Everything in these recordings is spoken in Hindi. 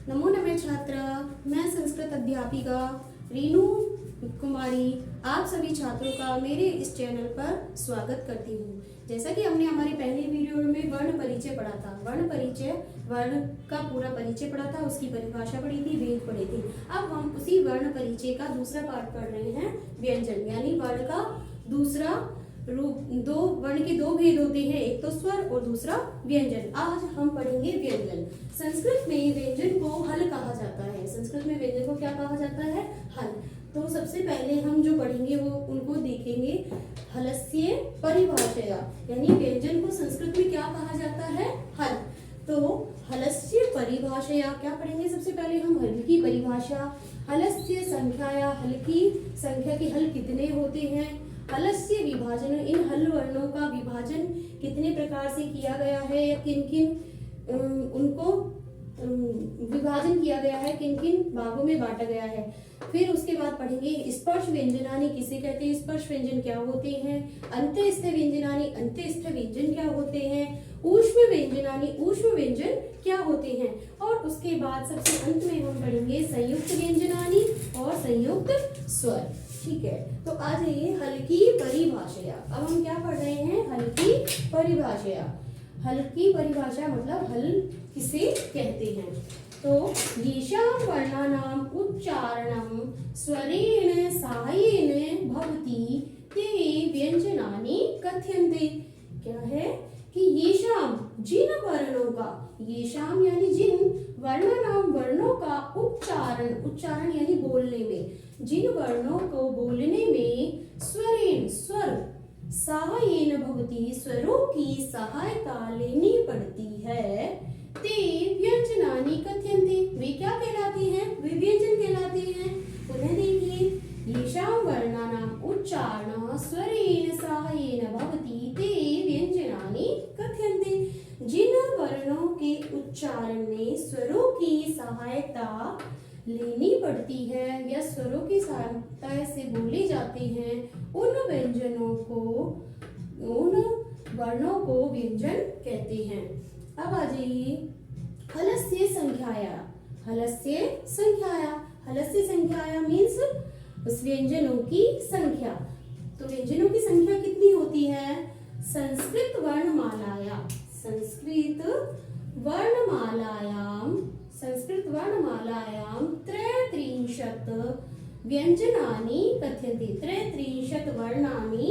नमो नमः छात्र। मैं संस्कृत अध्यापिका रीनू कुमारी आप सभी छात्रों का मेरे इस चैनल पर स्वागत करती हूँ। जैसा कि हमने हमारी पहली वीडियो में वर्ण परिचय पढ़ा था, वर्ण परिचय वर्ण का पूरा परिचय पढ़ा था, उसकी परिभाषा पढ़ी थी, भेद पढ़े थे। अब हम उसी वर्ण परिचय का दूसरा पार्ट पढ़ रहे हैं, व्यंजन, यानी वर्ण का दूसरा रूप। दो वर्ण के दो भेद होते हैं, एक तो स्वर और दूसरा व्यंजन। आज हम पढ़ेंगे व्यंजन। संस्कृत में व्यंजन को हल कहा जाता है। संस्कृत में व्यंजन को क्या कहा जाता है? हल। तो सबसे पहले हम जो पढ़ेंगे वो उनको देखेंगे। हलस्य परिभाषया, यानी व्यंजन को संस्कृत में क्या कहा जाता है? हल। तो हलस्य परिभाषया क्या पढ़ेंगे? सबसे पहले हम हल की परिभाषा, हलस्य संख्याया, हल की संख्या के हल कितने होते हैं, हलस्य विभाजन, इन हल वर्णों का विभाजन कितने प्रकार से किया गया है या किन किन उनको विभाजन किया गया है, किन किन भागों में बांटा गया है। फिर उसके बाद पढ़ेंगे स्पर्श व्यंजनानि किसे कहते हैं, स्पर्श व्यंजन क्या होते हैं, अंत्यस्थ व्यंजनानि, अंत्यस्थ व्यंजन क्या होते हैं, ऊष्म व्यंजनानि, ऊष्म व्यंजन क्या होते हैं। और उसके बाद सबसे अंत में हम पढ़ेंगे संयुक्त व्यंजनानि और संयुक्त स्वर। ठीक है, तो आ जाइए हल की परिभाषा। अब हम क्या पढ़ रहे हैं? हल की परिभाषा। हल की परिभाषा मतलब हल किसे कहते हैं? तो येषां वर्णानाम् उच्चारणं स्वरेण साहाय्येन भवति ते व्यंजनानि कथ्यन्ते। क्या है कि येषां, जिन वर्णों का, येषां यानी जिन, वर्णानाम वर्णों का उच्चारण, उच्चारण यानी बोलने में, जिन वर्णों को बोलने में स्वरेण, स्वर, साहाय्येन भवति, स्वरों की सहायता लेनी पड़ती है, ते व्यंजनानि कथ्यन्ते, वे क्या कहलाते हैं? वे व्यंजन कहलाते हैं। पुनः देखिए, येषां वर्णानाम उच्चारणं स्वरेण साहाय्येन भवति ते व्यंजनानि कथ्यन्ते। जिन वर्णों के उच्चारण में स्वरों की सहायता लेनी पड़ती है या स्वरों की सहायता से बोले जाते हैं, उन व्यंजनों को, उन वर्णों को व्यंजन कहते हैं। अब आ जाइए हलस्य संख्याया। हलस्य संख्याया, हलस्य संख्याया मीन्स उस व्यंजनों की संख्या। तो व्यंजनों की संख्या कितनी होती है? संस्कृत वर्णमालाया, संस्कृत वर्णमालायाम, संस्कृत वर्णमालायां त्रयत्रिंशत् व्यंजनानि कथ्यन्ते। त्रयत्रिंशत् वर्णानि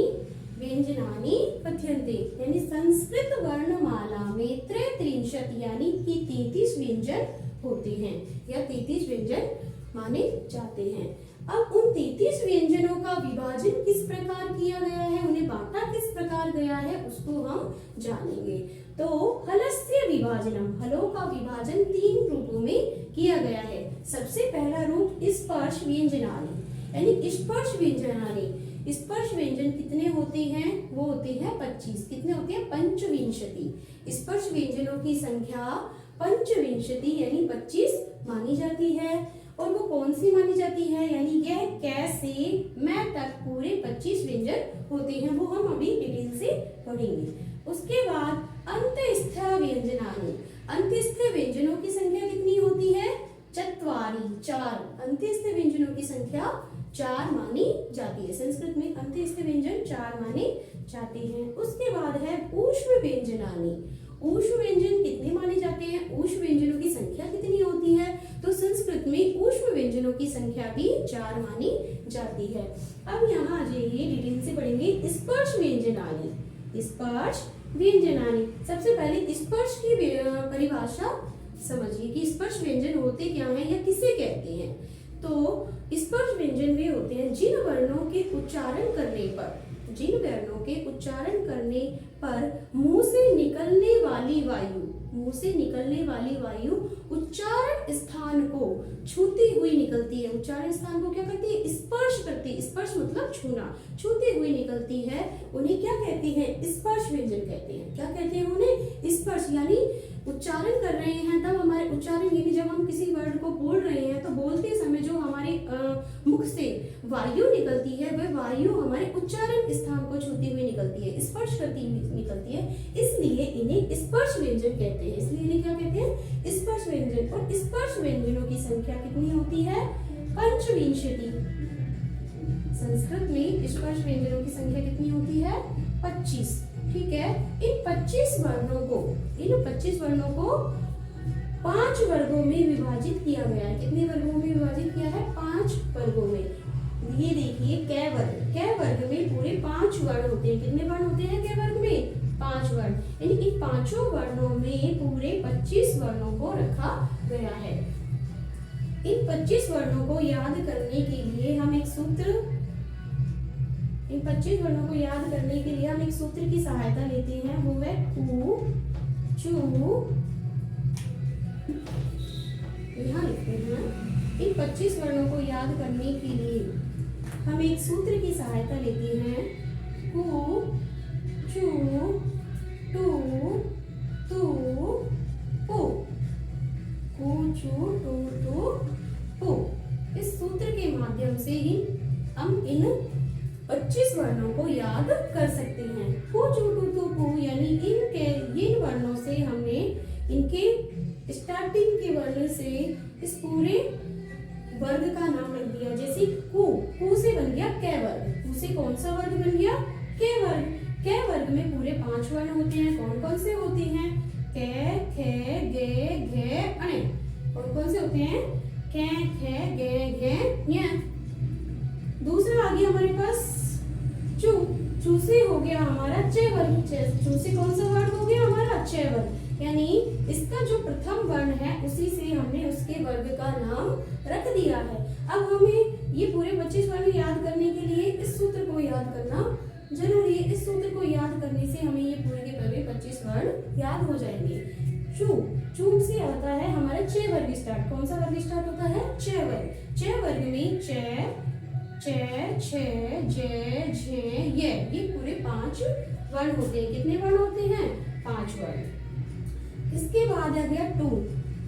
व्यंजनानि कथ्यन्ते, यानी संस्कृत वर्णमाला में त्रयत्रिंशत् यानी कि 33 व्यंजन होते हैं या 33 व्यंजन माने जाते हैं। अब उन 33 व्यंजनों का विभाजन किस प्रकार किया गया है, उन्हें बांटा किस प्रकार गया है, उसको हम जानेंगे। तो हलस्य विभाजनम, हलों का विभाजन 3 रूपों में किया गया है। सबसे पहला रूप स्पर्श व्यंजनानि, यानी स्पर्श व्यंजनानि। स्पर्श व्यंजन कितने होते हैं? वो होते हैं 25। कितने होते हैं? पंचविंशति। स्पर्श व्यंजनों की संख्या पंचविंशति यानी 25 मानी जाती है। और वो कौन सी मानी जाती है? यानी यह कै से मैं तक पूरे 25 व्यंजन होते हैं, वो हम अभी डिटेल से पढ़ेंगे। उसके बाद अंत्यस्थ व्यंजनानि, अंत्यस्थ व्यंजनों की संख्या कितनी होती है? चत्वारि, 4। अंत्यस्थ व्यंजनों की संख्या 4 मानी जाती है। संस्कृत में अंत्यस्थ व्यंजन 4 माने जाते हैं। उसके बाद है ऊष्म व्यंजनानि। ऊष्म व्यंजन कितने माने जाते हैं? ऊष्म व्यंजनों की संख्या कितनी होती है? तो संस्कृत में ऊष्म व्यंजनों की संख्या भी 4 मानी जाती है। अब यहाँ आ जाइए, डिटेल से पढ़ेंगे स्पर्श व्यंजनानि। स्पर्श व्यंजनानि, सबसे पहले स्पर्श की परिभाषा समझिए कि स्पर्श व्यंजन होते क्या हैं या किसे कहते हैं। तो स्पर्श व्यंजन वे होते हैं जिन वर्णों के उच्चारण करने पर, जिन वर्णों के उच्चारण करने पर मुंह से निकलने वाली वायु, मुंह से निकलने वाली वायु उच्चारण स्थान को छूती हुई निकलती है। उच्चारण स्थान को क्या करती है? स्पर्श करती है। स्पर्श मतलब छूना, छूती हुई निकलती है, उन्हें क्या कहते हैं? स्पर्श व्यंजन कहते हैं। क्या कहते हैं उन्हें? स्पर्श, यानी उच्चारण कर रहे हैं तब हमारे उच्चारण, यानी जब हम किसी वर्ड को बोल रहे हैं तो बोलते समय जो हमारे मुख से वायु निकलती है वह वायु हमारे उच्चारण स्थान को छूती हुई निकलती है, स्पर्श करती हुई निकलती है, इसलिए इन्हें स्पर्श व्यंजन कहते हैं। इसलिए इन्हें क्या कहते हैं? स्पर्श व्यंजन। और स्पर्श व्यंजनों की संख्या कितनी होती है? पंचविंशति। संस्कृत में स्पर्श व्यंजनों की संख्या कितनी होती है? 25। ठीक है। इन 25 वर्णों को 5 वर्गों में विभाजित किया गया है। कितने वर्गों में विभाजित किया है? 5 वर्गों में। ये देखिए कै वर्ग में पूरे 5 वर्ण होते हैं। कितने वर्ण होते हैं कै वर्ग में? 5 वर्ण। यानी इन 5 वर्णों में पूरे 25 वर्णों को रखा गया है। इन 25 वर्णों को याद करने के लिए हम एक सूत्र की सहायता लेते हैं, वो है कु चु। यहाँ लिखते हैं। इन 25 वर्णों को याद करने के लिए हम एक सूत्र की सहायता लेते हैं, कु चु टू तू पु। कु चु टू तू पु। इस सूत्र के माध्यम से ही हम इन 25 वर्णों को याद कर सकते हैं। पु चु टू तू पु यानी इन वर्णों से हमने इनके स्टार्टिंग के वर्ण से इस पूरे वर्ग का नाम रख दिया। जैसे कु से बन गया कै वर्ग। कु से कौन सा वर्ग बन गया? कै वर्ग। कै वर्ग में पूरे 5 वर्ण होते हैं। कौन कौन से होते हैं? कै, खे, गे, घे, अणे। कौन कौन से होते हैं? कै, खे, गे, घे, ञ। दूसरा आ गया हमारे पास चू से हो गया हमारा चे वर्ग। चू से कौन सा वर्ण हो गया हमारा? चे वर्ग। यानी इसका जो प्रथम वर्ण है उसी से हमने उसके वर्ग का नाम रख दिया है। अब हमें ये पूरे 25 वर्ण याद करने के लिए इस सूत्र को याद करना जरूरी है। इस सूत्र को याद करने से हमें ये पूरे के पूरे 25 वर्ण याद हो जाएंगे। चू से आता है हमारा चे वर्ग स्टार्ट। कौन सा वर्ग स्टार्ट होता है? चे वर्ग। चे वर्ग में चे, छे, जे, झे, ये पूरे 5 वर्ण होते हैं। कितने वर्ण होते हैं? 5 वर्ण। इसके बाद आ गया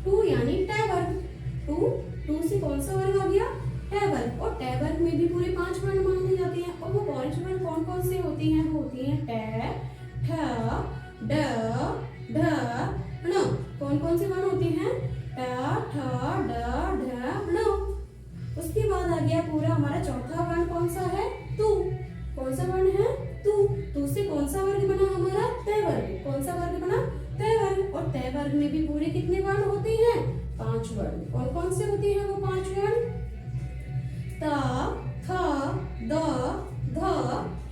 टू यानी टै वर्ग। टू से कौन सा वर्ग आ गया? टै वर्ग। और टै वर्ग में भी पूरे 5 वर्ण माने जाते हैं। और वो 5 वर्ण कौन कौन से होते हैं? वो होते हैं टै, ठ, ड, ढ, ण। कौन कौन से वर्ण होते हैं? ट, ठ, ड, ढ, ण। उसके बाद आ गया पूरा हमारा चौथा वर्ण कौन सा है? तू। कौन सा वर्ण है? तू से कौन सा वर्ग बना हमारा? तय वर्ग। कौन सा वर्ग बना? तय वर्ग। और तय वर्ग में भी पूरे कितने वर्ण होते हैं? 5 वर्ण। कौन कौन से होते हैं वो 5 वर्ण? ता, थ, द, ध,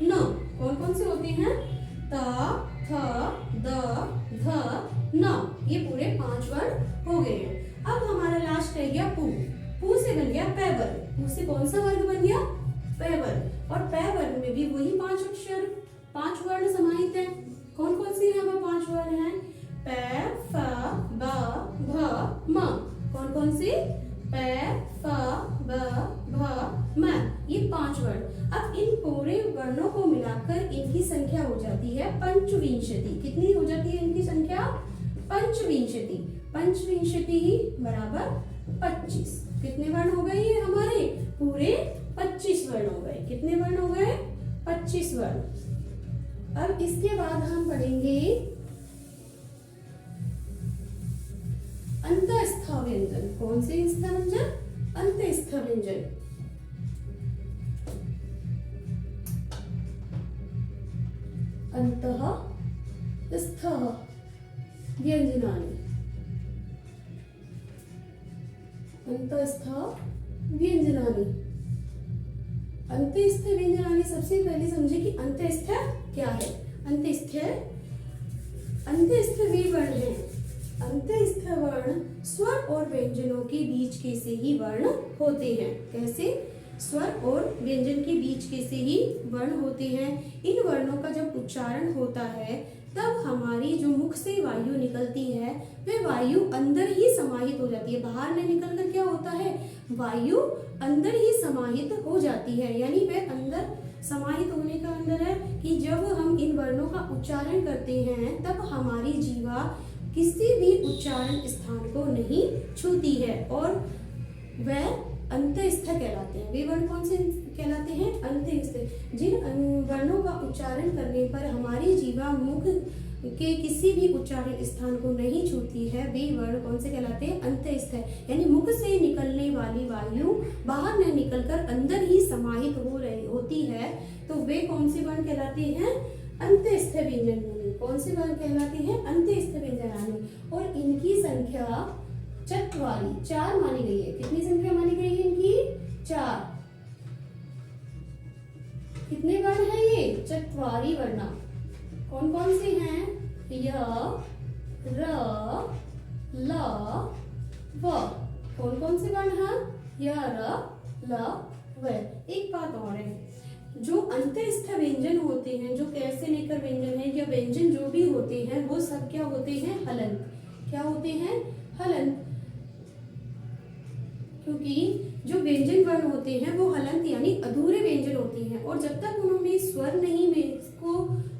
न। कौन कौन से होते हैं? ता, थ, द, ध, न। ये पूरे 5 वर्ण हो गए हैं। अब हमारा लास्ट रह गया पू। पू से बन गया पै वर्ग। पू से कौन सा वर्ग बन गया? पै वर्ग। और पै वर्ग में भी वही 5 अक्षर 5 वर्ण समाहित हैं। कौन कौन से हैं वो 5 वर्ण हैं? पै, फ, ब, भ, म। कौन कौन से? पै, फ, ब, भ, म। ये 5 वर्ण। अब इन पूरे वर्णों को मिलाकर इनकी संख्या हो जाती है पंचविंशति। कितनी हो जाती है इनकी संख्या? पंचविंशति। पंचविंशति बराबर 25। कितने वर्ण हो गए ये हमारे? पूरे 25 वर्ण हो गए। कितने वर्ण हो गए? 25 वर्ण। अब इसके बाद हम पढ़ेंगे अंतःस्थ व्यंजन। कौन से स्थ व्यंजन? अंतःस्थ व्यंजन। अंतःस्थ व्यंजनानि। अंतःस्थ व्यंजनानि। अंतःस्थ व्यंजनानि सबसे पहले समझे कि अंतःस्थ क्या है। अंतःस्थ वे वर्ण हैं। अंतःस्थ वर्ण स्वर और व्यंजनों के बीच के से ही वर्ण होते हैं। कैसे? स्वर और व्यंजन के बीच के से ही वर्ण होते हैं। इन वर्णों का जब उच्चारण होता है तब हमारी जो मुख से वायु निकलती है वह वायु अंदर ही समाहित हो जाती है। बाहर नहीं निकल कर क्या होता है? वायु अंदर ही समाहित हो जाती है। यानी वह अंदर समाहित होने का अंदर है कि जब हम इन वर्णों का उच्चारण करते हैं तब हमारी जीवा किसी भी उच्चारण स्थान को नहीं छूती है और वह अंतस्थ कहलाते हैं। वे वर्ण कौन से कहलाते हैं? अंतस्थ। जिन वर्णों का उच्चारण करने पर हमारी जीवा मुख के किसी भी उच्चारण स्थान को नहीं छूती है, वे वर्ण कौन से कहलाते हैं? अंतस्थ। यानी मुख से निकलने वाली वायु बाहर न निकलकर अंदर ही समाहित होती है, तो वे कौन से वर्ण कहलाते हैं? अंतस्थ व्यंजनानि। कौन से वर्ण कहलाते हैं? अंतस्थ व्यंजनानि। और इनकी संख्या चत्वारि, 4 मानी गई है। कितनी संख्या मानी गई है इनकी? 4। कितने वर्ण है ये? चत्वारि वर्ण। कौन कौन से हैं? य, र, ल, व। कौन कौन से वर्ण हैं? य, र, ल, व। एक बात और है, जो अंतस्थ व्यंजन होते हैं, जो कैसे लेकर व्यंजन है या व्यंजन जो भी होते हैं, वो सब क्या होते हैं? हलंत। क्या होते हैं? हलंत। क्योंकि जो व्यंजन वर्ण होते हैं वो हलंत यानी अधूरे व्यंजन होते हैं, और जब तक उन्होंने स्वर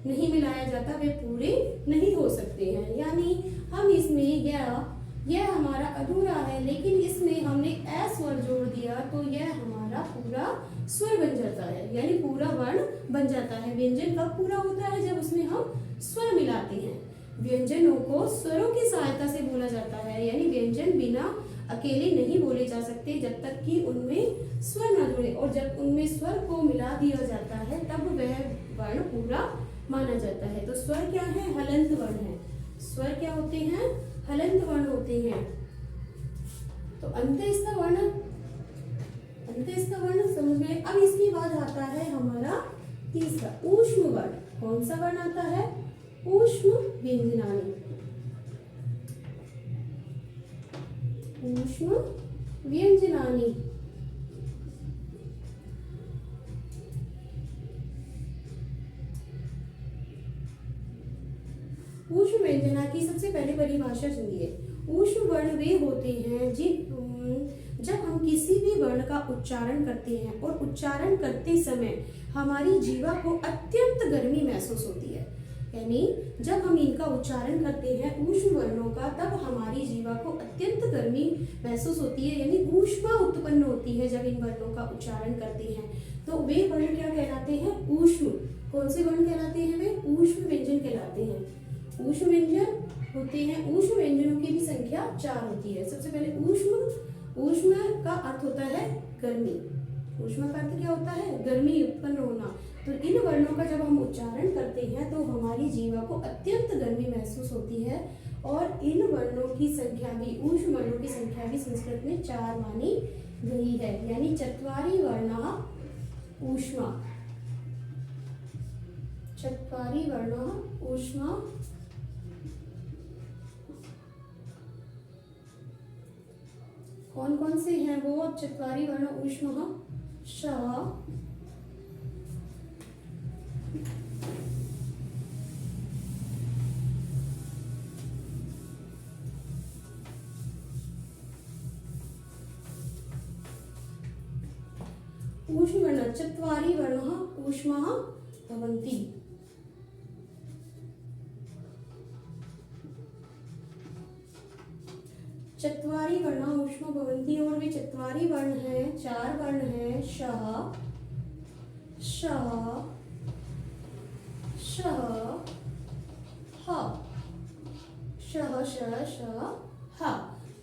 नहीं मिलाया जाता वे पूरे नहीं हो सकते हैं। यानी हम इसमें यह हमारा अधूरा है, लेकिन इसमें हमने ए स्वर जोड़ दिया तो यह हमारा पूरा स्वर बन जाता है, यानी पूरा वर्ण बन जाता है। व्यंजन कब पूरा होता है? जब उसमें हम स्वर मिलाते हैं। व्यंजनों को स्वरों की सहायता से बोला जाता है, यानी व्यंजन बिना अकेले नहीं बोले जा सकते जब तक कि उनमें स्वर न जुड़े, और जब उनमें स्वर को मिला दिया जाता है तब वह वर्ण पूरा माना जाता है। तो स्वर क्या है? हलंत वर्ण है। स्वर क्या होते हैं? हलंत वर्ण होते हैं। तो अंतस्थ वर्ण समझ में। अब इसके बाद आता है हमारा तीसरा ऊष्म वर्ण। कौन सा वर्ण आता है? ऊष्म व्यंजनानि। ऊष्म व्यंजनानि। ऊष्म व्यंजना की सबसे पहले परिभाषा सुनिए। ऊष्म वर्ण वे होते हैं जब हम किसी भी वर्ण का उच्चारण करते हैं और उच्चारण करते समय हमारी जीवा को अत्यंत गर्मी महसूस होती है। यानी जब हम इनका उच्चारण करते हैं ऊष्म वर्णों का, तब हमारी जीवा को अत्यंत गर्मी महसूस होती है, यानी ऊष्मा उत्पन्न होती है जब इन वर्णों का उच्चारण करते हैं। तो वे वर्ण क्या कहलाते हैं? ऊष्म। कौन से वर्ण कहलाते हैं? वे ऊष्म व्यंजन कहलाते हैं। ऊष्म व्यंजन होते हैं। ऊष्म व्यंजनों की भी संख्या 4 होती है। सबसे पहले ऊष्म का अर्थ होता है गर्मी। ऊष्मा का अर्थ क्या होता है? गर्मी उत्पन्न होना। तो इन वर्णों का जब हम उच्चारण करते हैं तो हमारी जीवा को अत्यंत गर्मी महसूस होती है, और इन वर्णों की संख्या भी, ऊष्म वर्णों की संख्या भी संस्कृत में 4 मानी गई है, यानी चत्वारि वर्णा ऊष्मा। चत्वारि वर्णा ऊष्मा। कौन कौन से हैं वो? अब चत्वारि वर्ण ऊष्मा। श, ऊष्म वर्ण। चत्वारि वर्णाः ऊष्माः भवन्ति। चत्वारि वर्णाः ऊष्मा भवन्ति। और वे चत्वारि वर्ण हैं, 4 वर्ण हैं। श, श, श, ह। श, श, श, ह।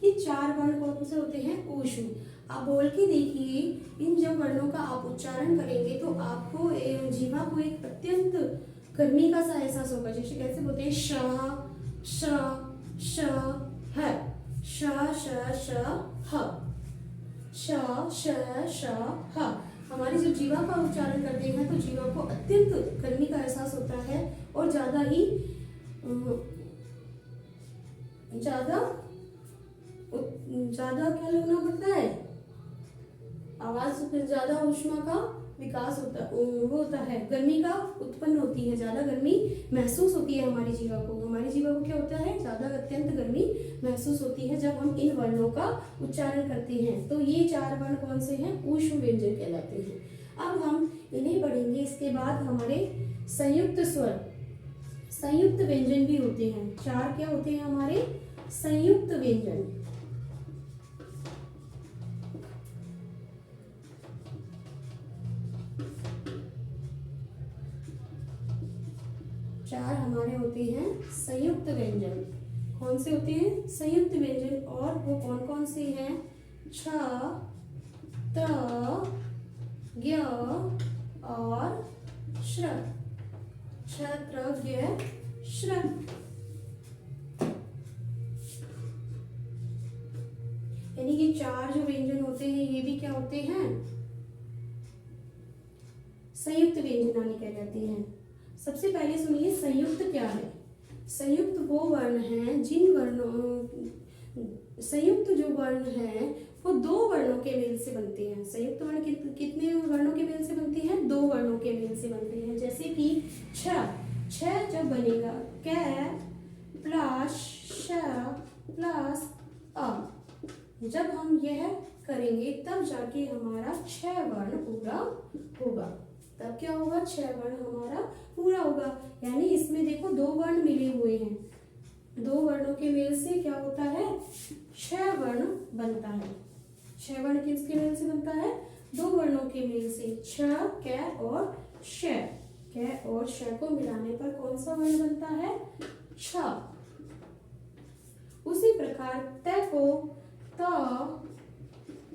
ये 4 वर्ण कौन से होते हैं? ऊष्म। आप बोल के देखिए, इन जब वर्णों का आप उच्चारण करेंगे तो आपको जीवा को एक अत्यंत गर्मी का सा एहसास होगा। जैसे कैसे बोलते हैं? श, श, श, ह। श, श, श, ह। श, श, श, ह। हमारी जब जीवा का उच्चारण करते हैं तो जीवा को अत्यंत गर्मी का एहसास होता है, और ज्यादा क्या लेना पड़ता है? आवाज ज्यादा ऊष्मा का विकास होता है, गर्मी का उत्पन्न होती है, ज्यादा गर्मी महसूस होती है हमारी जीवा को क्या होता है? ज्यादा अत्यंत गर्मी महसूस होती है जब हम इन वर्णों का उच्चारण करते हैं। तो ये 4 वर्ण कौन से हैं? ऊष्म व्यंजन कहलाते हैं। अब हम इन्हें पढ़ेंगे। इसके बाद हमारे संयुक्त स्वर, संयुक्त व्यंजन भी होते हैं। 4 क्या होते हैं हमारे? संयुक्त व्यंजन। चार हमारे होते हैं संयुक्त व्यंजन। कौन से होते हैं? संयुक्त व्यंजन। और वो कौन कौन से हैं? छ, त, ज्ञ और श्र। छ, त्र, ज्ञ, श्र। यानी ये चार जो व्यंजन होते हैं ये भी क्या होते हैं? संयुक्त व्यंजनानी कहलाती हैं। सबसे पहले सुनिए संयुक्त क्या है। संयुक्त वो वर्ण हैं जिन वर्णों, संयुक्त जो वर्ण हैं वो दो वर्णों के मेल से बनते हैं। संयुक्त वर्ण कितने वर्णों के मेल से बनते हैं? दो वर्णों के मेल से बनते हैं। जैसे कि छ, छ जब बनेगा कै प्लस श प्लस अ, जब हम यह करेंगे तब जाके हमारा छह वर्ण पूरा होगा। तब क्या होगा? छह वर्ण हमारा पूरा होगा। यानी इसमें देखो दो वर्ण मिले हुए हैं, दो वर्णों के मेल से क्या होता है? छह वर्ण बनता है। छह वर्ण किसके मेल से बनता है? दो वर्णों के मेल से। छ, कै और श। कै और श को मिलाने पर कौन सा वर्ण बनता है? छ। उसी प्रकार त को त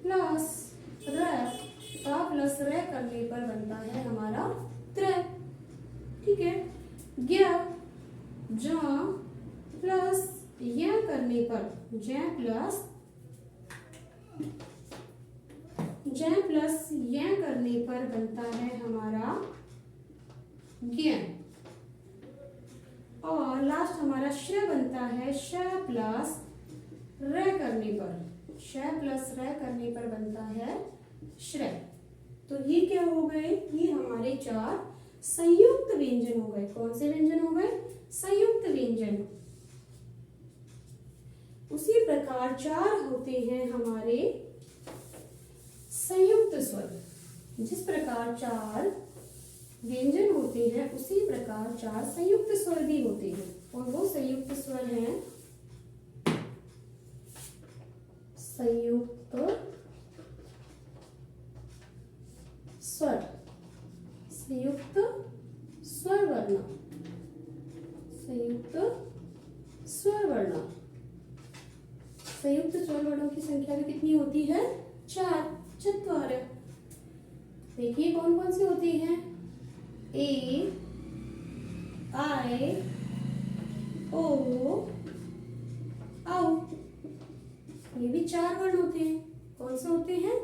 प्लस र, ता प्लस र करने पर बनता है हमारा त्र। ठीक है। ज्ञ, ज प्लस य करने पर, ज प्लस य करने पर बनता है हमारा ज्ञ। और लास्ट हमारा श बनता है श प्लस र करने पर, श प्लस र करने पर बनता है श्र। तो ये क्या हो गए? ये हमारे चार संयुक्त व्यंजन हो गए। कौन से व्यंजन हो गए? संयुक्त व्यंजन। उसी प्रकार चार होते हैं हमारे संयुक्त स्वर। जिस प्रकार चार व्यंजन होते हैं उसी प्रकार चार संयुक्त स्वर भी होते हैं। और वो संयुक्त स्वर हैं संयुक्त स्वर, संयुक्त स्वर वर्ण, संयुक्त स्वर वर्ण। संयुक्त स्वर वर्णों की संख्या भी कितनी होती है? चार, चत्वार। देखिए कौन कौन से होते हैं? ए, आई, ओ, औ। ये भी चार वर्ण होते हैं। कौन से होते हैं?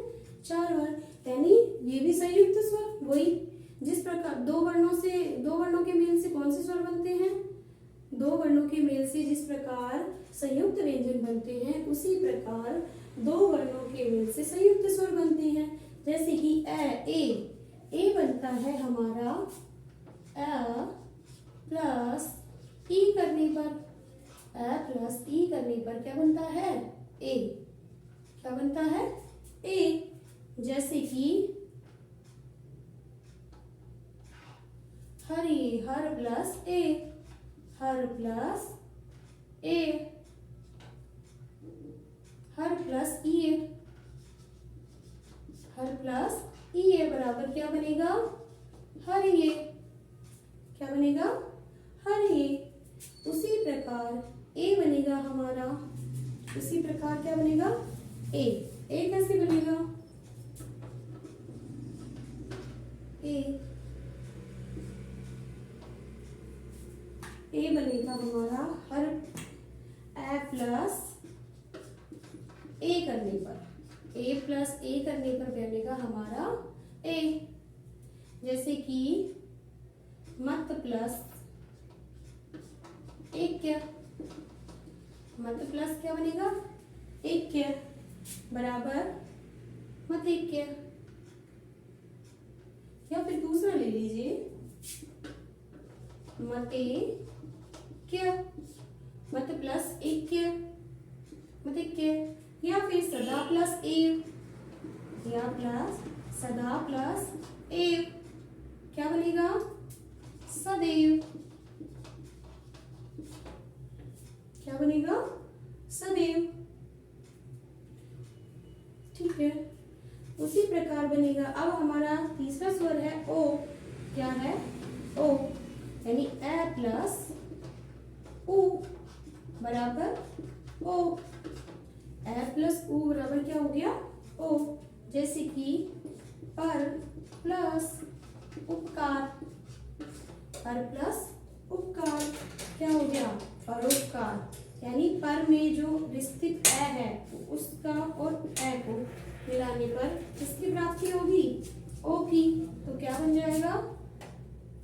चार वर्ण। यानी ये भी संयुक्त स्वर, वही जिस प्रकार दो वर्णों के मेल से कौन से स्वर बनते हैं? दो वर्णों के मेल से जिस प्रकार संयुक्त व्यंजन बनते हैं उसी प्रकार दो वर्णों के मेल से संयुक्त स्वर बनते हैं। जैसे कि ए बनता है हमारा अ प्लस ई करने पर, अ प्लस ई करने पर क्या बनता है? ए। क्या बनता है? ए। जैसे कि हरि, हर प्लस ए, हर प्लस ए, हर प्लस ई, हर प्लस ई बराबर क्या बनेगा? हर ये। क्या बनेगा? हर ये। उसी प्रकार ए बनेगा हमारा, उसी प्रकार क्या बनेगा? ए कैसे बनेगा? ए बनेगा हमारा हर ए प्लस ए करने पर, ए प्लस ए करने पर बनेगा हमारा ए। जैसे कि मत प्लस एक, मत प्लस क्या बनेगा? एक बराबर मत एक। या फिर दूसरा ले लीजिए, मते क्या, मत प्लस एक, मत एक। या फिर सदा प्लस एव, या प्लस सदा प्लस एव क्या बनेगा? सदैव। क्या बनेगा? सदैव। ठीक है। उसी प्रकार बनेगा। अब हमारा तीसरा स्वर है ओ। क्या है? ओ। यानी ए प्लस उ बराबर ओ। ए प्लस उ बराबर क्या हो गया ओ। जैसे कि पर प्लस उपकार, पर प्लस उपकार क्या हो गया परोपकार। यानी पर में जो विस्तृत ए है उसका और ए को मिलाने पर किसकी प्राप्ति होगी ओ की। तो क्या बन जाएगा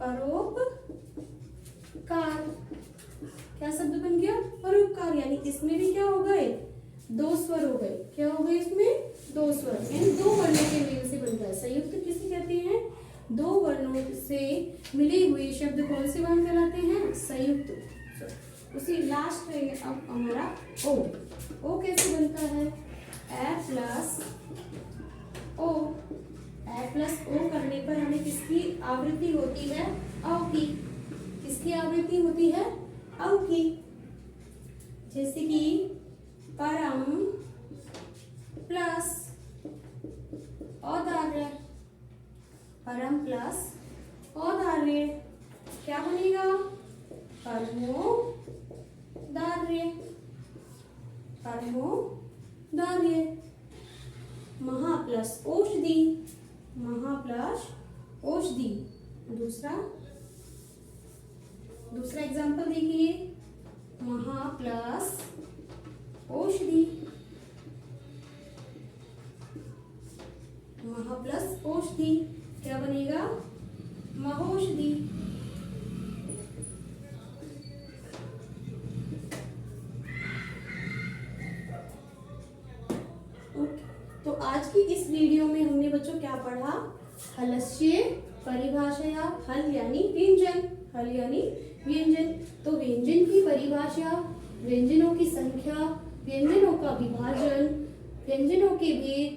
परोपकार। क्या शब्द बन गया परोपकार। यानी इसमें भी क्या हो गए दो स्वर हो गए। क्या हो गए इसमें दो स्वर, यानी दो वर्णों के मेल से बनता है। संयुक्त किसे कहते हैं दो वर्णों से मिले हुए शब्द कौन से वर्ण कहलाते हैं संयुक्त। उसी लास्ट रहेंगे अब हमारा ओ। ओ कैसे बनता है ए प्लस ओ। ए प्लस ओ करने पर हमें किसकी आवृत्ति होती है औ की। किसकी आवृत्ति होती है औ की। जैसे कि परम प्लस औदार्य, परम प्लस औदार्य क्या बनेगा परमोदार्य। परमोदार्य। महा प्लस औषधि, महा प्लस औषधि। दूसरा एग्जाम्पल देखिए महा प्लस औषधि, महा प्लस औषधि क्या बनेगा महौषधि। तो आज की इस वीडियो में हमने बच्चों क्या पढ़ा हलस्य परिभाषा। हल यानी व्यंजन, हल यानी व्यंजन। तो व्यंजन की परिभाषा, व्यंजनों की संख्या, व्यंजनों का विभाजन, व्यंजनों के भेद,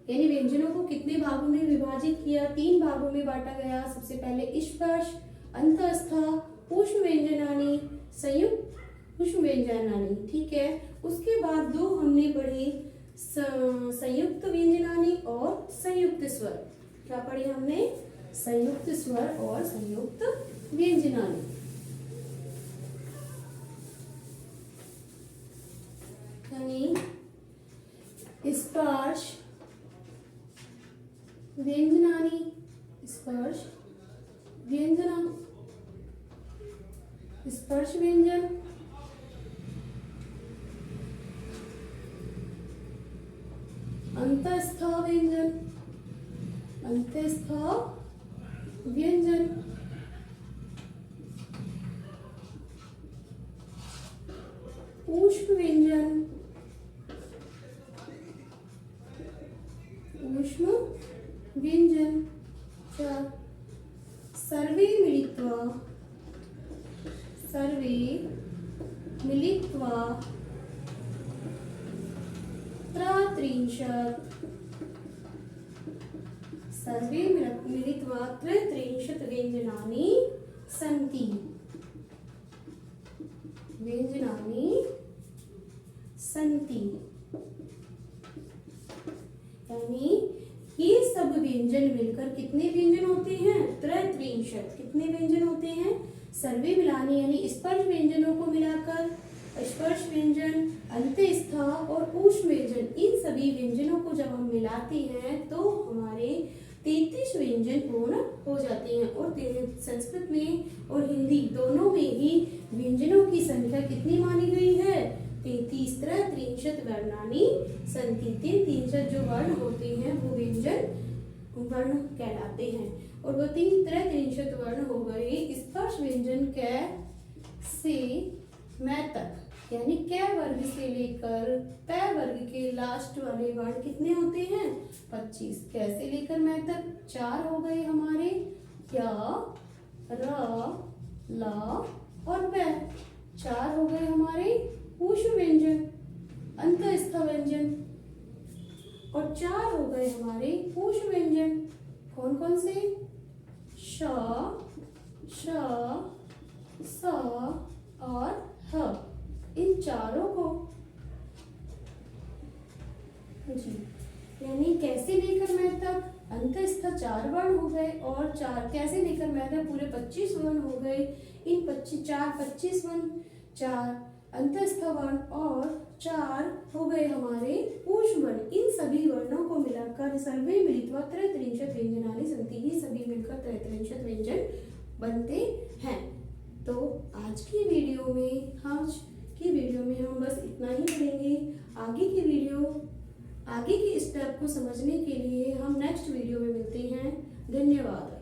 यानी व्यंजनों को कितने भागों में विभाजित किया, 3 भागों में बांटा गया। सबसे पहले स्पर्श, अंतस्थ, ऊष्म व्यंजनानि, संयुक्त ऊष्म व्यंजनानि। ठीक है। उसके बाद दो हमने पढ़े संयुक्त व्यंजनानि और संयुक्त स्वर। क्या पढ़े हमने संयुक्त स्वर और संयुक्त व्यंजनानि। यानी स्पर्श व्यंजनानि, स्पर्श व्यंजना, स्पर्श व्यंजन, अंतस्थ व्यंजन, अंतस्थ व्यंजन, ऊष्म व्यंजन, ऊष्म व्यंजन। सर्वे मिलित्वा, सर्वे मिलित्वा त्रत्रिंशत्, सर्वे मिलित्वा त्रत्रिंशत् व्यंजनानि सन्ति, व्यंजनानि सन्ति। यानी ये सब व्यंजन मिलकर कितने व्यंजन होते हैं त्रत्रिंशत्। कितने व्यंजन होते हैं सर्वे मिलाने यानी स्पर्श व्यंजनों को मिलाकर स्पर्श व्यंजन, अंतस्थ और ऊष्म व्यंजन, इन सभी व्यंजनों को जब हम मिलाते हैं तो हमारे 33 व्यंजन पूर्ण हो जाते हैं। और संस्कृत में और हिंदी दोनों में ही व्यंजनों की संख्या कितनी मानी गई है 33। त्रत्रिंशत् वर्णानि सन्ति। 33 जो वर्ण होते हैं वो व्यंजन वर्ण कहलाते हैं। और वो 33 वर्ण हो गए स्पर्श व्यंजन कै से मैं तक, यानी कै वर्ग से लेकर तय वर्ग के लास्ट वाले वर्ण कितने होते हैं 25। कैसे लेकर मैं तक 4 हो गए हमारे या र ला और बै। 4 हो गए हमारे ऊष्म व्यंजन अंतस्थ व्यंजन और 4 हो गए हमारे ऊष्म व्यंजन। कौन कौन से श, श, स और ह। इन चारों को जी यानी कैसे लेकर मैं तक अंतस्थ 4 वर्ण हो गए, और 4 कैसे लेकर मैं तक पूरे 25 वर्ण हो गए। इन 25 वर्ण, 4 अंतस्थ वर्ण और 4 हो गए हमारे ऊष्म वर्ण। इन सभी वर्णों को मिलाकर सर्वे मिलित्वा त्रयत्रिंशत् व्यंजनानि सन्ति, ये सभी मिलकर 33 व्यंजन बनते हैं। तो आज की वीडियो में हम बस इतना ही करेंगे। आगे की स्टेप को समझने के लिए हम नेक्स्ट वीडियो में मिलते हैं। धन्यवाद।